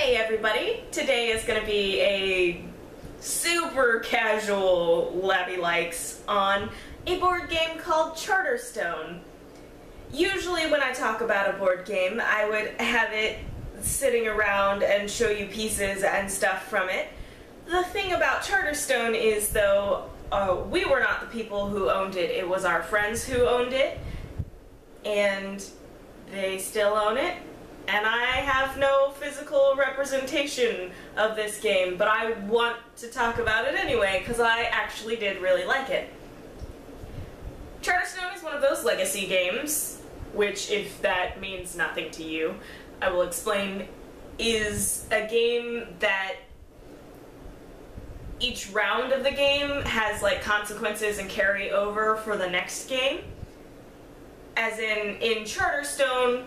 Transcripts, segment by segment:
Hey everybody! Today is going to be a super casual Labby likes on a board game called Charterstone. Usually when I talk about a board game, I would have it sitting around and show you pieces and stuff from it. The thing about Charterstone is, though, we were not the people who owned it. It was our friends who owned it, and they still own it. And I have no physical representation of this game, but I want to talk about it anyway, because I actually did really like it. Charterstone is one of those legacy games, which, if that means nothing to you, I will explain, is a game that each round of the game has like consequences and carry over for the next game. As in Charterstone,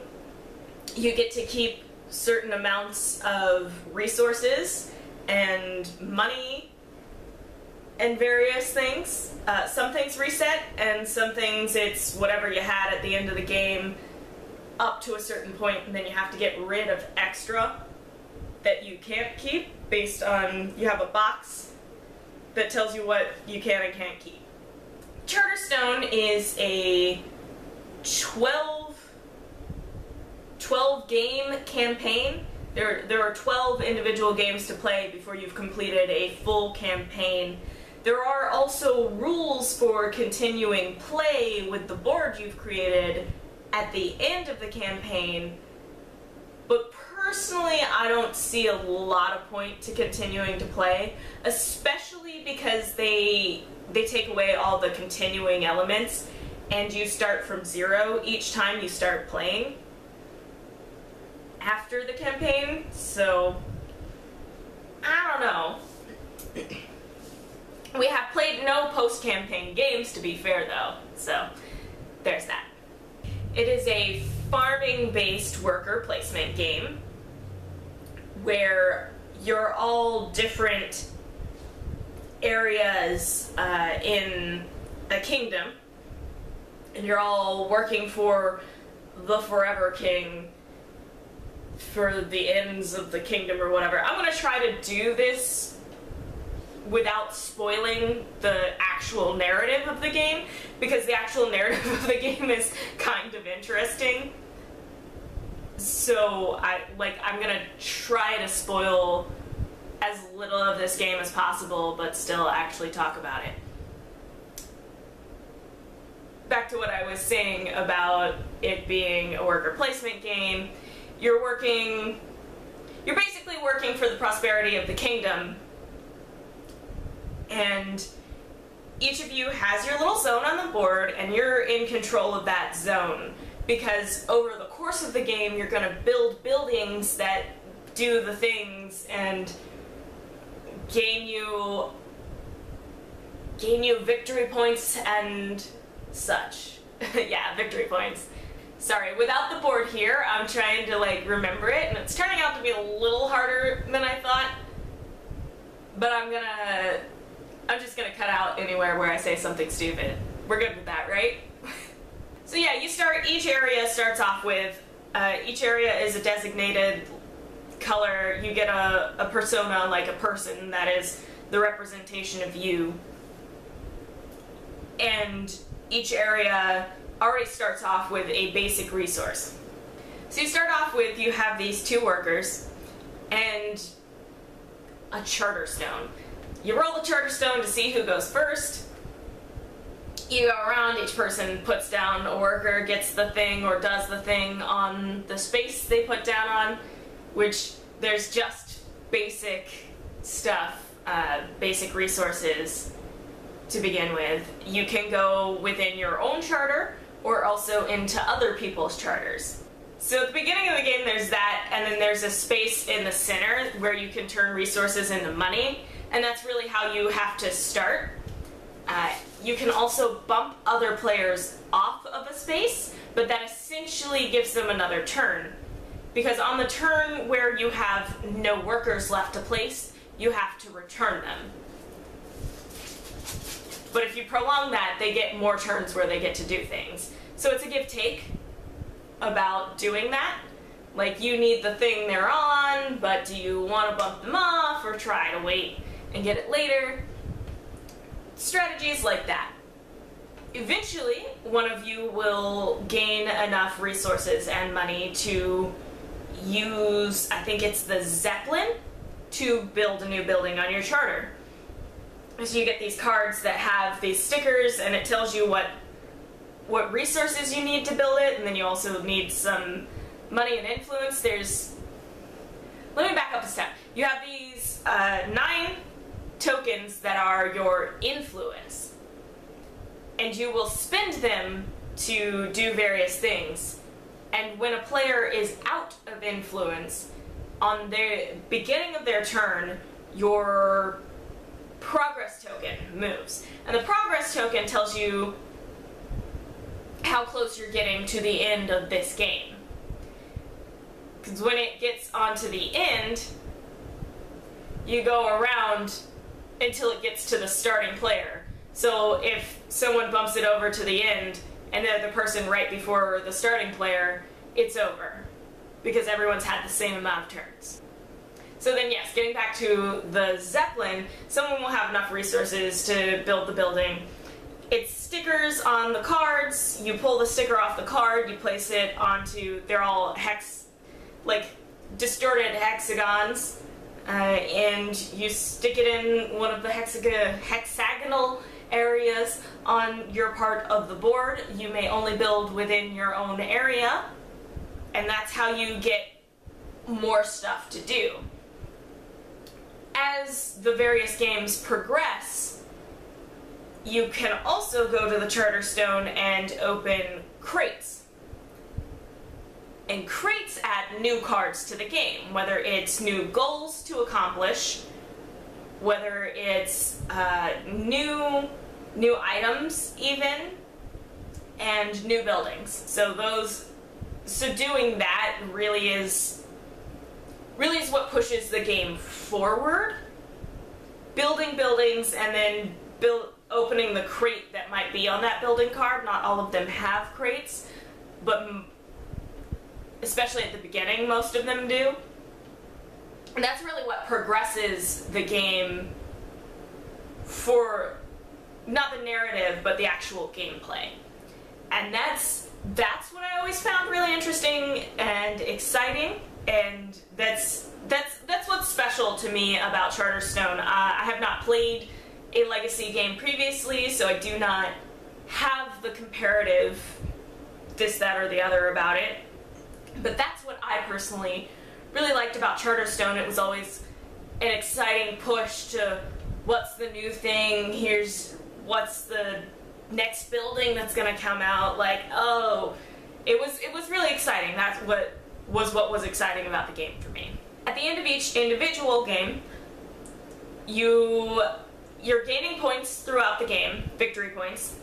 you get to keep certain amounts of resources and money and various things. Some things reset, and some things it's whatever you had at the end of the game up to a certain point, and then you have to get rid of extra that you can't keep based on you have a box that tells you what you can and can't keep. Charterstone is a 12 game campaign. There are 12 individual games to play before you've completed a full campaign. There are also rules for continuing play with the board you've created at the end of the campaign, but personally I don't see a lot of point to continuing to play, especially because they take away all the continuing elements and you start from zero each time you start playing after the campaign, so I don't know. We have played no post-campaign games, to be fair, though, so there's that. It is a farming-based worker placement game where you're all different areas in a kingdom, and you're all working for the Forever King for the ends of the kingdom or whatever. I'm going to try to do this without spoiling the actual narrative of the game, because the actual narrative of the game is kind of interesting. So I'm going to try to spoil as little of this game as possible, but still actually talk about it. Back to what I was saying about it being a worker placement game. You're basically working for the prosperity of the kingdom, and each of you has your little zone on the board, and you're in control of that zone, because over the course of the game you're going to build buildings that do the things and gain you victory points and such. Yeah, victory points. Sorry, without the board here, I'm trying to remember it, and it's turning out to be a little harder than I thought. But I'm just gonna cut out anywhere where I say something stupid. We're good with that, right? So yeah, each area starts off with, each area is a designated color. You get a persona, like a person, that is the representation of you. And each area already starts off with a basic resource. So you start off with, you have these two workers and a Charterstone. You roll the Charterstone to see who goes first. You go around, each person puts down a worker, gets the thing or does the thing on the space they put down on, which there's just basic stuff, basic resources to begin with. You can go within your own charter, or also into other people's charters. So at the beginning of the game there's that, and then there's a space in the center where you can turn resources into money, and that's really how you have to start. You can also bump other players off of a space, but that essentially gives them another turn. Because on the turn where you have no workers left to place, you have to return them. But if you prolong that, they get more turns where they get to do things. So it's a give-take about doing that. Like, you need the thing they're on, but do you want to bump them off or try to wait and get it later? Strategies like that. Eventually, one of you will gain enough resources and money to use, I think it's the Zeppelin, to build a new building on your charter. So you get these cards that have these stickers, and it tells you what resources you need to build it, and then you also need some money and influence. Let me back up a step. You have these 9 tokens that are your influence, and you will spend them to do various things. And when a player is out of influence, on the beginning of their turn, your progress token moves. And the progress token tells you how close you're getting to the end of this game. Because when it gets onto the end, you go around until it gets to the starting player. So if someone bumps it over to the end, and they're the person right before the starting player, it's over. Because everyone's had the same amount of turns. So then yes, getting back to the Zeppelin, someone will have enough resources to build the building. It's stickers on the cards. You pull the sticker off the card, you place it onto, they're all like distorted hexagons, and you stick it in one of the hexagonal areas on your part of the board. You may only build within your own area, and that's how you get more stuff to do. As the various games progress, you can also go to the Charterstone and open crates. And crates add new cards to the game, whether it's new goals to accomplish, whether it's new items even, and new buildings. So doing that really is what pushes the game forward. Building buildings and then opening the crate that might be on that building card. Not all of them have crates, but especially at the beginning, most of them do. And that's really what progresses the game for, not the narrative, but the actual gameplay. And that's what I always found really interesting and exciting, and that's what's special to me about Charterstone. I have not played a Legacy game previously, so I do not have the comparative this, that, or the other about it. But that's what I personally really liked about Charterstone. It was always an exciting push to what's the new thing, what's the next building that's gonna come out, like, oh, it was really exciting. That's what was exciting about the game for me. At the end of each individual game, you're gaining points throughout the game, victory points.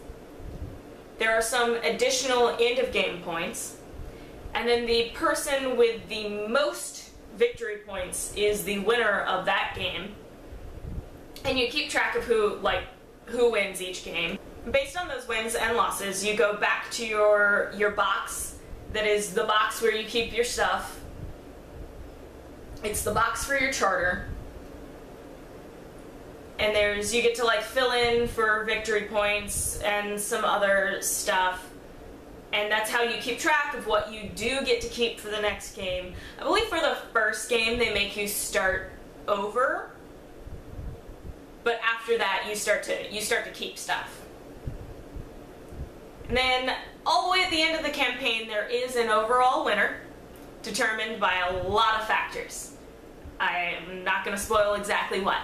There are some additional end of game points, and then the person with the most victory points is the winner of that game. And you keep track of who wins each game. Based on those wins and losses, you go back to your box. That is the box where you keep your stuff. It's the box for your charter. And you get to like fill in for victory points and some other stuff. And that's how you keep track of what you do get to keep for the next game. I believe for the first game they make you start over. But after that you start to keep stuff. And then all the way at the end of the campaign there is an overall winner determined by a lot of factors. I'm not going to spoil exactly what.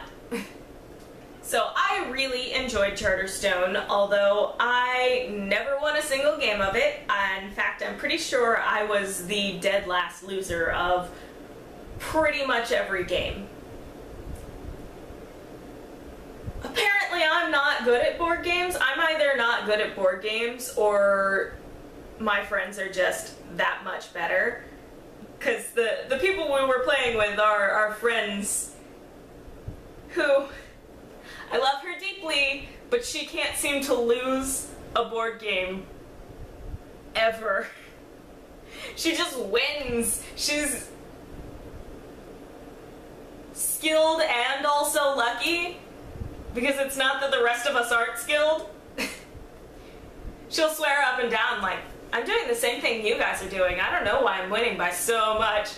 So I really enjoyed Charterstone, although I never won a single game of it. In fact, I'm pretty sure I was the dead last loser of pretty much every game. Apparently I'm not good at board games. I'm either not good at board games or my friends are just that much better. Because the people we were playing with are friends who... I love her deeply, but she can't seem to lose a board game ever. She just wins. skilled and also lucky, because it's not that the rest of us aren't skilled. She'll swear up and down like, I'm doing the same thing you guys are doing. I don't know why I'm winning by so much.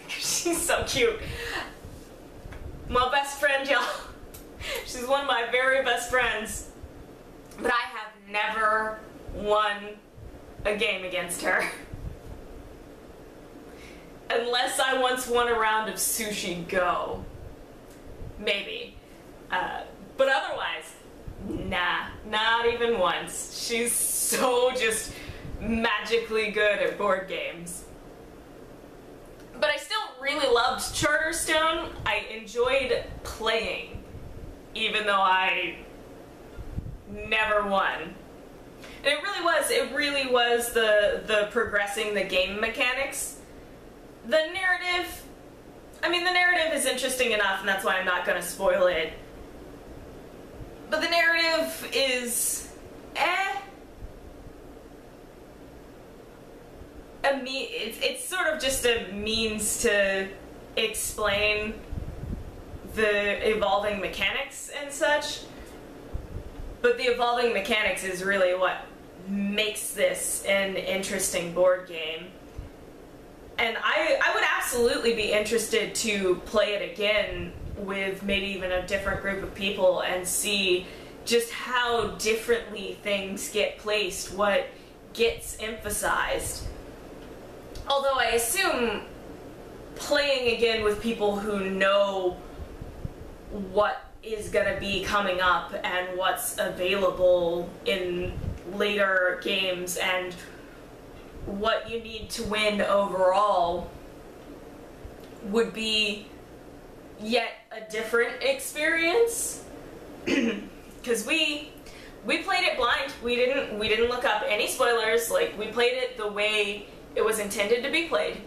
She's so cute. My best friend, y'all. She's one of my very best friends. But I have never won a game against her. Unless I once won a round of Sushi Go. Maybe. But otherwise, nah, not even once. She's so just magically good at board games. But I still really loved Charterstone. I enjoyed playing, even though I never won. And it really was the progressing the game mechanics. The narrative, I mean, the narrative is interesting enough, and that's why I'm not going to spoil it. But the narrative is, it's sort of just a means to explain the evolving mechanics and such. But the evolving mechanics is really what makes this an interesting board game. And I would absolutely be interested to play it again with maybe even a different group of people and see just how differently things get placed, what gets emphasized. Although I assume playing again with people who know what is going to be coming up and what's available in later games and what you need to win overall would be yet a different experience. Because we played it blind. We didn't look up any spoilers. Like, we played it the way it was intended to be played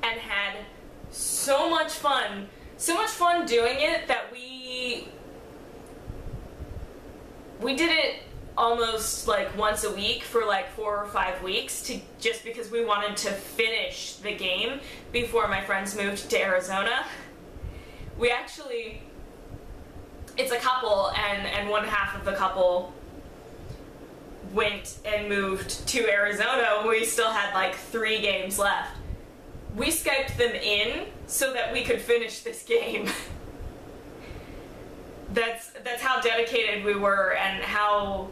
and had so much fun doing it that we did it almost like once a week for like 4 or 5 weeks, just because we wanted to finish the game before my friends moved to Arizona. We actually, it's a couple, and one half of the couple went and moved to Arizona. We still had like 3 games left. We Skyped them in so that we could finish this game. That's how dedicated we were, and how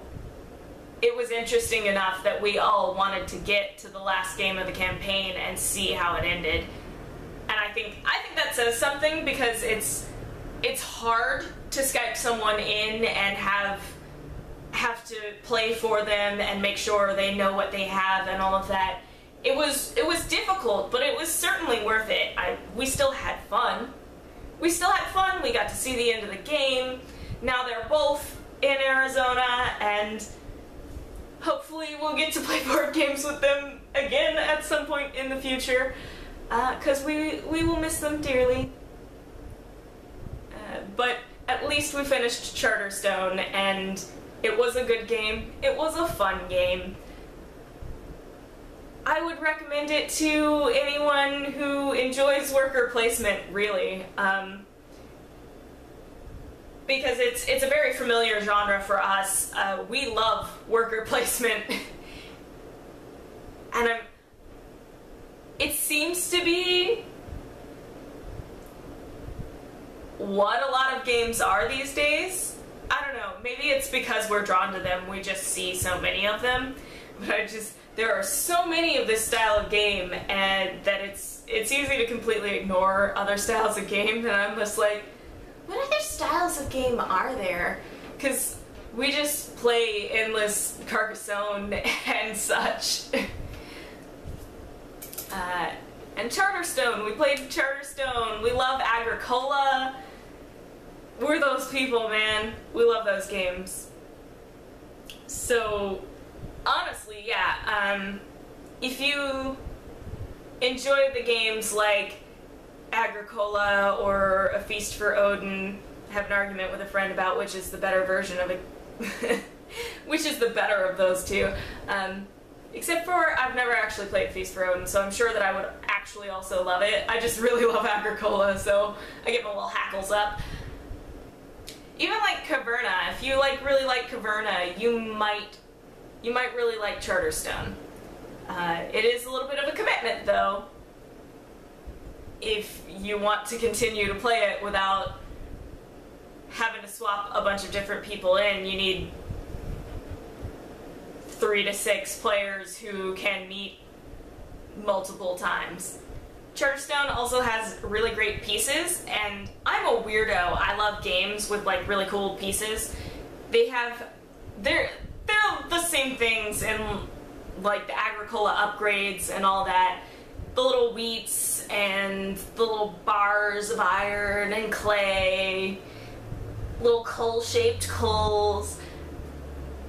it was interesting enough that we all wanted to get to the last game of the campaign and see how it ended. And I think that says something, because it's hard to Skype someone in and have to play for them and make sure they know what they have and all of that. It was difficult, but it was certainly worth it. We still had fun. We got to see the end of the game. Now they're both in Arizona, and hopefully we'll get to play board games with them again at some point in the future, because we will miss them dearly. But at least we finished Charterstone, and it was a good game. It was a fun game. I would recommend it to anyone who enjoys worker placement, really. Because it's a very familiar genre for us. We love worker placement. And it seems to be what a lot of games are these days. I don't know, maybe it's because we're drawn to them, we just see so many of them. But there are so many of this style of game, and that it's easy to completely ignore other styles of game, and I'm just like, what other styles of game are there? Because we just play endless Carcassonne and such. And Charterstone, we played Charterstone, we love Agricola. We're those people, man. We love those games. So, honestly, yeah, if you enjoy the games like Agricola or A Feast for Odin, have an argument with a friend about which is the better version of it, which is the better of those two. Except for I've never actually played Feast for Odin, so I'm sure that I would actually also love it. I just really love Agricola, so I get my little hackles up. Even like Caverna, if you like really like Caverna, you might really like Charterstone. It is a little bit of a commitment though, if you want to continue to play it without having to swap a bunch of different people in. You need 3 to 6 players who can meet multiple times. Charterstone also has really great pieces, and I'm a weirdo. I love games with like really cool pieces. They're the same things in like the Agricola upgrades and all that. The little wheats and the little bars of iron and clay, little coal-shaped coals.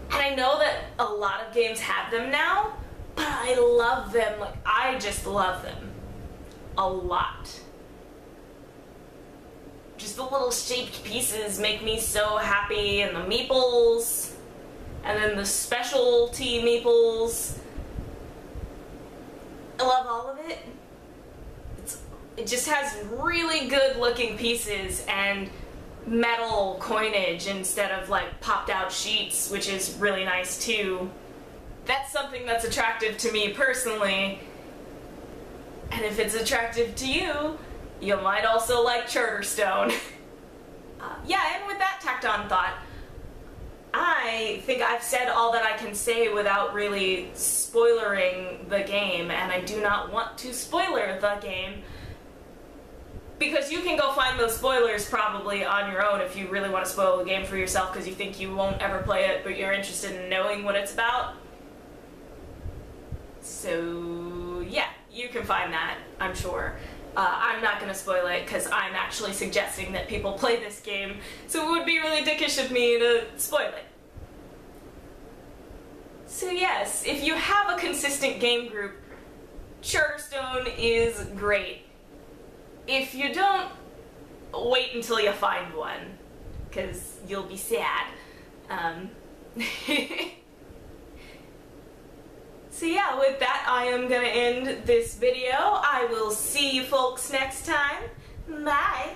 And I know that a lot of games have them now, but I love them. Like, I just love them a lot. Just the little shaped pieces make me so happy, and the meeples, and then the specialty meeples. I love all of it. It just has really good looking pieces and metal coinage instead of like popped out sheets, which is really nice too. That's something that's attractive to me personally. And if it's attractive to you, you might also like Charterstone. Yeah, and with that tacked on thought, I think I've said all that I can say without really spoilering the game, and I do not want to spoiler the game, because you can go find those spoilers probably on your own if you really want to spoil the game for yourself because you think you won't ever play it, but you're interested in knowing what it's about. So yeah, you can find that, I'm sure. I'm not going to spoil it because I'm actually suggesting that people play this game, so it would be really dickish of me to spoil it. So yes, if you have a consistent game group, Charterstone is great. If you don't, wait until you find one, because you'll be sad. So yeah, with that, I am going to end this video. I will see you folks next time. Bye!